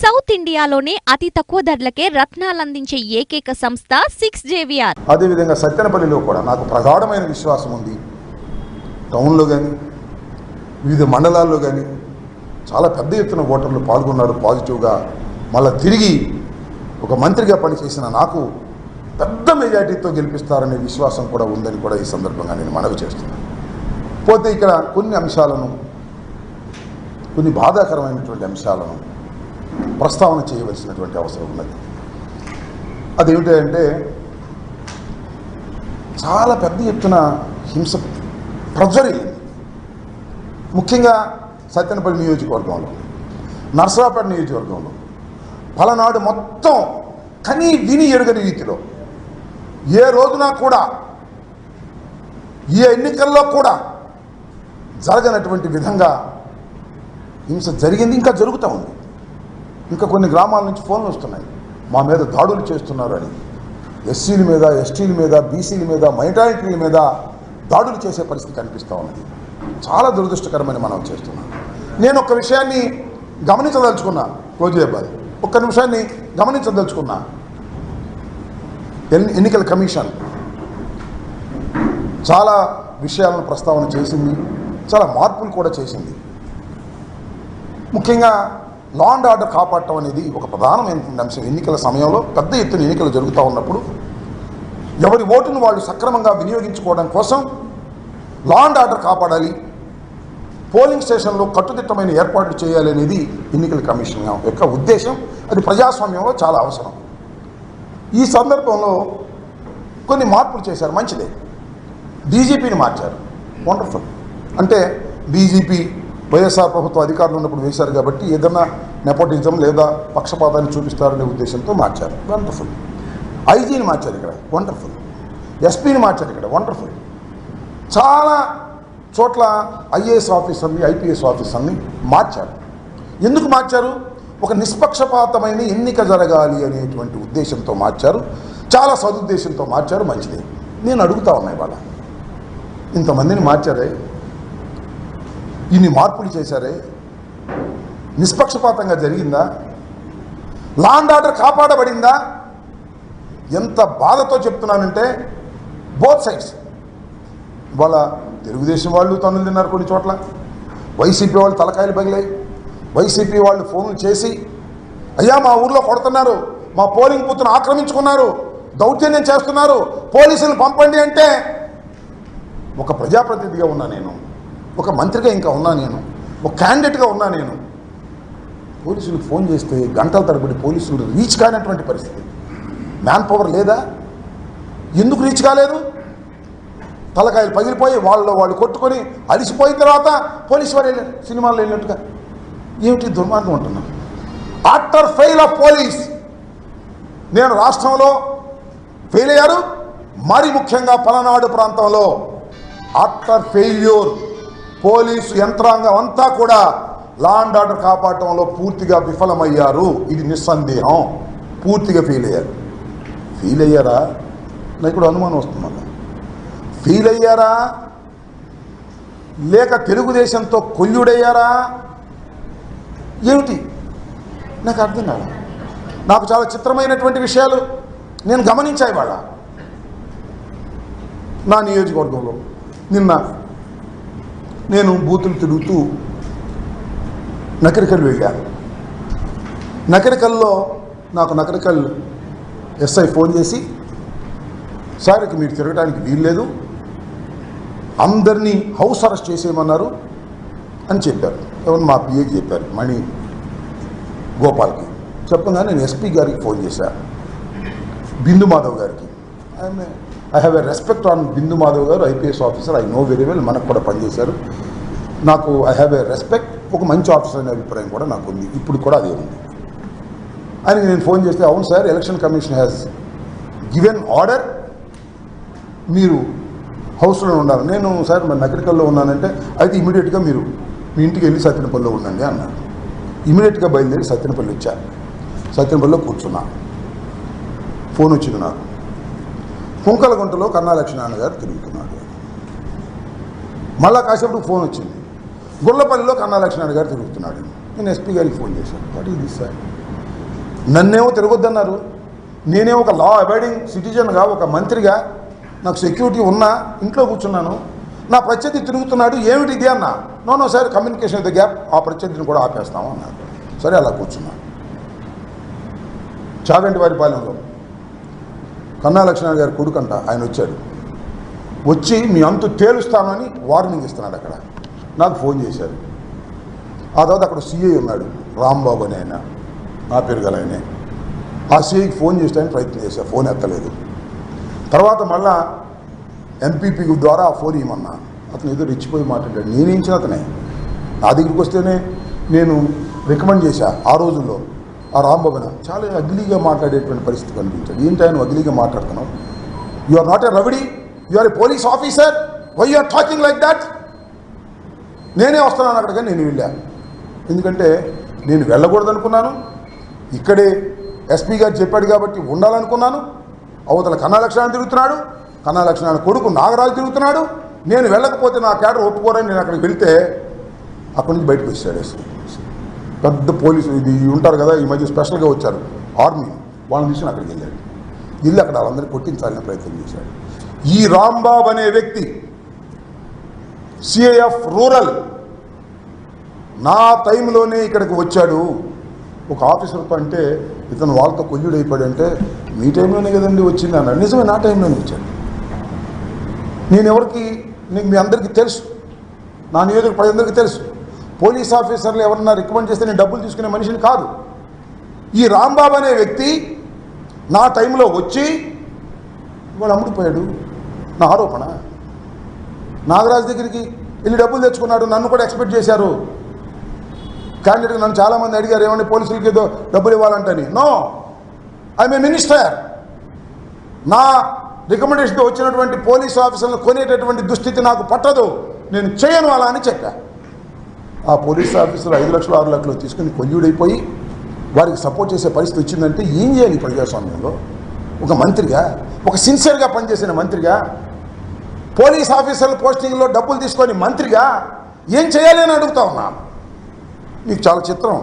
South ఇండియాలోనే అతి తక్కువ ధరలకే రత్నాలందించే ఏకైక సంస్థ 6JVR. అదేవిధంగా సత్తెనపల్లిలో కూడా నాకు ప్రగాఢమైన విశ్వాసం ఉంది. టౌన్లో కానీ వివిధ మండలాల్లో కానీ చాలా పెద్ద ఎత్తున ఓటర్లు పాల్గొన్నారు పాజిటివ్గా. మళ్ళీ తిరిగి ఒక మంత్రిగా పనిచేసిన నాకు పెద్ద మెజార్టీతో గెలిపిస్తారనే విశ్వాసం కూడా ఉందని కూడా ఈ సందర్భంగా నేను మనవి చేస్తున్నాను. పోతే ఇక్కడ కొన్ని అంశాలను, కొన్ని బాధాకరమైనటువంటి అంశాలను ప్రస్తావన చేయవలసినటువంటి అవసరం ఉన్నది. అదేమిటంటే చాలా పెద్ద ఎత్తున హింస ప్రజరింది. ముఖ్యంగా సత్తెనపల్లి నియోజకవర్గంలో, నర్సరావుపేట నియోజకవర్గంలో పలనాడు మొత్తం కనీ విని ఎరుగని రీతిలో ఏ రోజున కూడా, ఏ ఎన్నికల్లో కూడా జరగనటువంటి విధంగా హింస జరిగింది. ఇంకా జరుగుతూ ఉంది. ఇంకా కొన్ని గ్రామాల నుంచి ఫోన్లు వస్తున్నాయి, మా మీద దాడులు చేస్తున్నారు అని. ఎస్సీల మీద, ఎస్టీల మీద, బీసీల మీద, మైనారిటీల మీద దాడులు చేసే పరిస్థితి కనిపిస్తూ ఉన్నది. చాలా దురదృష్టకరమని మనం చేస్తున్నాం. నేను ఒక విషయాన్ని గమనించదలుచుకున్నా, రోజుబాయ్ ఒక్క నిమిషాన్ని గమనించదలుచుకున్నా. ఎన్నికల కమిషన్ చాలా విషయాలను ప్రస్తావన చేసింది, చాలా మార్పులు కూడా చేసింది. ముఖ్యంగా లా అండ్ ఆర్డర్ కాపాడటం అనేది ఒక ప్రధానమైన అంశం. ఎన్నికల సమయంలో పెద్ద ఎత్తున ఎన్నికలు జరుగుతూ ఉన్నప్పుడు ఎవరి ఓటును వాళ్ళు సక్రమంగా వినియోగించుకోవడం కోసం లా అండ్ ఆర్డర్ కాపాడాలి, పోలింగ్ స్టేషన్లో కట్టుదిట్టమైన ఏర్పాట్లు చేయాలి అనేది ఎన్నికల కమిషన్ యొక్క ఉద్దేశం. అది ప్రజాస్వామ్యంలో చాలా అవసరం. ఈ సందర్భంలో కొన్ని మార్పులు చేశారు, మంచిదే. డీజీపీని మార్చారు, వండర్ఫుల్. అంటే డీజీపీ వైఎస్ఆర్ ప్రభుత్వ అధికారులు ఉన్నప్పుడు వేశారు కాబట్టి ఏదన్నా నెపోటిజం లేదా పక్షపాతాన్ని చూపిస్తారనే ఉద్దేశంతో మార్చారు, వండర్ఫుల్. ఐజీని మార్చారు ఇక్కడ, వండర్ఫుల్. ఎస్పీని మార్చారు ఇక్కడ, వండర్ఫుల్. చాలా చోట్ల ఐఏఎస్ ఆఫీసర్ని, ఐపీఎస్ ఆఫీసర్ని మార్చారు. ఎందుకు మార్చారు? ఒక నిష్పక్షపాతమైన ఎన్నిక జరగాలి అనేటువంటి ఉద్దేశంతో మార్చారు, చాలా సదుద్దేశంతో మార్చారు, మంచిదే. నేను అడుగుతా ఉన్నాయి వాళ్ళ, ఇంతమందిని మార్చారే, ఇన్ని మార్పులు చేశారే, నిష్పక్షపాతంగా జరిగిందా? లా అండ్ ఆర్డర్ కాపాడబడిందా? ఎంత బాధతో చెప్తున్నానంటే బోత్ సైడ్స్. వాళ్ళ తెలుగుదేశం వాళ్ళు తన్నులు తిన్నారు కొన్ని చోట్ల, వైసీపీ వాళ్ళు తలకాయలు పగిలాయి. వైసీపీ వాళ్ళు ఫోన్లు చేసి, అయ్యా మా ఊర్లో కొడుతున్నారు, మా పోలింగ్ బూత్ను ఆక్రమించుకున్నారు, దౌర్జన్యం చేస్తున్నారు, పోలీసులు పంపండి అంటే ఒక ప్రజాప్రతినిధిగా ఉన్నా నేను, ఒక మంత్రిగా ఇంకా ఉన్నా నేను, ఒక క్యాండిడేట్గా ఉన్నా నేను. పోలీసులకు ఫోన్ చేస్తే గంటల తరబడి పోలీసులు రీచ్ కానటువంటి పరిస్థితి. మ్యాన్ పవర్ లేదా? ఎందుకు రీచ్ కాలేదు? తలకాయలు పగిలిపోయి వాళ్ళు కొట్టుకొని అలిసిపోయిన తర్వాత పోలీసు వారు వెళ్ళారు, సినిమాల్లో వెళ్ళినట్టుగా. ఏమిటి దుర్మార్గం ఉంటున్నాను. ఆఫ్టర్ ఫెయిల్ ఆఫ్ పోలీస్, నేను రాష్ట్రంలో ఫెయిల్ అయ్యారు, మరి ముఖ్యంగా పలనాడు ప్రాంతంలో ఆఫ్టర్ ఫెయిల్యూర్ పోలీసు యంత్రాంగం అంతా కూడా లా అండ్ ఆర్డర్ కాపాడటంలో పూర్తిగా విఫలమయ్యారు. ఇది నిస్సందేహం. పూర్తిగా ఫెయిల్ అయ్యారు. ఫెయిల్ అయ్యారా? నాకు ఇప్పుడు అనుమానం వస్తుంది. ఫెయిల్ అయ్యారా లేక తెలుగుదేశంతో కొల్లుడయ్యారా? ఏమిటి నాకు అర్థం కాదు. నాకు చాలా చిత్రమైనటువంటి విషయాలు నేను గమనించాయి. వాళ్ళ నా నియోజకవర్గంలో నిన్న నేను బూతులు తిరుగుతూ నకరికల్ వెళ్ళాను. నకరికల్లో నాకు నకరికల్ ఎస్ఐ ఫోన్ చేసి, సార్కి మీరు తిరగడానికి వీల్లేదు, అందరినీ హౌస్ అరెస్ట్ చేసేయమన్నారు అని చెప్పారు. ఎవరు? మా పిఏకి చెప్పారు, మణి గోపాల్కి. చెప్పగానే నేను ఎస్పీ గారికి ఫోన్ చేశాను, బిందు మాధవ్ గారికి. I have a respect on Bindu Madhav గారు, IPS officer, I know very well, మనకు కూడా పనిచేశారు. నాకు ఐ హ్యావ్ ఎ రెస్పెక్ట్, ఒక మంచి ఆఫీసర్ అనే అభిప్రాయం కూడా నాకు ఉంది, ఇప్పుడు కూడా అదే ఉంది. ఆయనకి నేను ఫోన్ చేస్తే, అవును sir, election commission has given order, మీరు హౌస్లో ఉండాలి. నేను సార్ మరి నకరికల్లో ఉన్నానంటే, అయితే ఇమీడియట్గా మీరు మీ ఇంటికి వెళ్ళి సత్తెనపల్లిలో ఉండండి అన్నారు. ఇమీడియట్గా బయలుదేరి సత్తెనపల్లి వచ్చారు. సత్తెనపల్లిలో కూర్చున్నా. ఫోన్ వచ్చింది నాకు, కుంకలగుంటలో కన్నా లక్ష్మీనారాయణ గారు తిరుగుతున్నాడు. మళ్ళా కాసేపు ఫోన్ వచ్చింది, గుళ్ళపల్లిలో కన్నా లక్ష్మీనారాయణ గారు తిరుగుతున్నాడు. నేను ఎస్పీ గారికి ఫోన్ చేశాను, వాట్ ఈజ్ దిస్ సార్? నన్నేమో తిరగొద్దన్నారు. నేనే ఒక లా అబైడింగ్ సిటిజన్గా, ఒక మంత్రిగా, నాకు సెక్యూరిటీ ఉన్నా ఇంట్లో కూర్చున్నాను. నా ప్రత్యర్థి తిరుగుతున్నాడు, ఏమిటి ఇది అన్నా. No sir, communication with the gap, ఆ ప్రత్యర్థిని కూడా ఆపేస్తాము అన్నారు. సరే, అలా కూర్చున్నాను. చాగంటి వారి పాలెంలో కన్నా లక్ష్మణ్ గారి కొడుకంట ఆయన వచ్చాడు. వచ్చి మీ అంతు తేలుస్తానని వార్నింగ్ ఇస్తున్నాడు. అక్కడ నాకు ఫోన్ చేశారు. ఆ తర్వాత అక్కడ సిఐ ఉన్నాడు, రాంబాబు అని ఆయన, నా పేరు గల ఆయనే. ఆ సిఐకి ఫోన్ చేసేటానికి ప్రయత్నం చేశాను, ఫోన్ ఎత్తలేదు. తర్వాత మళ్ళా ఎంపీపీ ద్వారా ఆ ఫోన్ ఇవ్వమన్నా. అతను ఏదో రెచ్చిపోయి మాట్లాడాడు. నేనేంచిన అతనే నా దగ్గరికి వస్తేనే నేను రికమెండ్ చేశా. ఆ రోజుల్లో ఆ రాంబాబున చాలా అగ్లీగా మాట్లాడేటువంటి పరిస్థితి కనిపించాడు. ఏంటి ఆయన అగ్లీగా మాట్లాడుతున్నావు? You are not a rowdy, you are a police officer, why you are talking like that? నేనే వస్తున్నాను అక్కడికి. నేను వెళ్ళాను. ఎందుకంటే నేను వెళ్ళకూడదనుకున్నాను. ఇక్కడే ఎస్పీ గారు చెప్పాడు కాబట్టి ఉండాలనుకున్నాను. అవతల కన్నా లక్ష్మణ్ తిరుగుతున్నాడు, కన్నా లక్ష్మణ్ కొడుకు నాగరాజు తిరుగుతున్నాడు. నేను వెళ్ళకపోతే నా క్యాడర్ ఒప్పుకోరని నేను అక్కడికి వెళ్తే అక్కడి నుంచి బయటకు వచ్చాడు ఎస్పీ. పెద్ద పోలీసు ఇది ఉంటారు కదా, ఈ మధ్య స్పెషల్గా వచ్చారు ఆర్మీ, వాళ్ళని తీసుకుని అక్కడికి వెళ్ళాడు. వెళ్ళి అక్కడ వాళ్ళందరినీ కొట్టించాలని ప్రయత్నం చేశాడు. ఈ రాంబాబు అనే వ్యక్తి సిఐఎఫ్ రూరల్ నా టైంలోనే ఇక్కడికి వచ్చాడు. ఒక ఆఫీసర్తో అంటే ఇతను వాళ్ళతో కొల్లుడు అయిపోయాడంటే మీ టైంలోనే కదండి వచ్చింది అన్నాడు. నిజమే, నా టైంలోనే వచ్చాడు. నేను ఎవరికి, మీ అందరికీ తెలుసు, నా నియోజక ప్రజలందరికీ తెలుసు. పోలీస్ ఆఫీసర్లు ఎవరన్నా రికమెండ్ చేస్తే నేను డబ్బులు తీసుకునే మనిషిని కాదు. ఈ రాంబాబు అనే వ్యక్తి నా టైంలో వచ్చి వాడు అమ్ముడిపోయాడు. నా ఆరోపణ. నాగరాజు దగ్గరికి వెళ్ళి డబ్బులు తెచ్చుకున్నాడు. నన్ను కూడా ఎక్స్పెక్ట్ చేశారు. క్యాండిడేట్ నన్ను చాలామంది అడిగారు, ఏమన్నా పోలీసులకి ఏదో డబ్బులు ఇవ్వాలంటని. No, I'm a minister. నా రికమెండేషన్తో వచ్చినటువంటి పోలీసు ఆఫీసర్లను కొనేటటువంటి దుస్థితి నాకు పట్టదు, నేను చేయను అలా అని చెప్పా. ఆ పోలీస్ ఆఫీసర్లు 5 లక్షలు 6 లక్షలు తీసుకుని కొల్లుడైపోయి వారికి సపోర్ట్ చేసే పరిస్థితి వచ్చిందంటే ఏం చేయాలి ప్రజాస్వామ్యంలో? ఒక మంత్రిగా, ఒక సిన్సియర్గా పనిచేసిన మంత్రిగా, పోలీస్ ఆఫీసర్ల పోస్టింగ్లో డబ్బులు తీసుకొని మంత్రిగా ఏం చేయాలి అని అడుగుతా ఉన్నా. మీకు చాలా చిత్రం.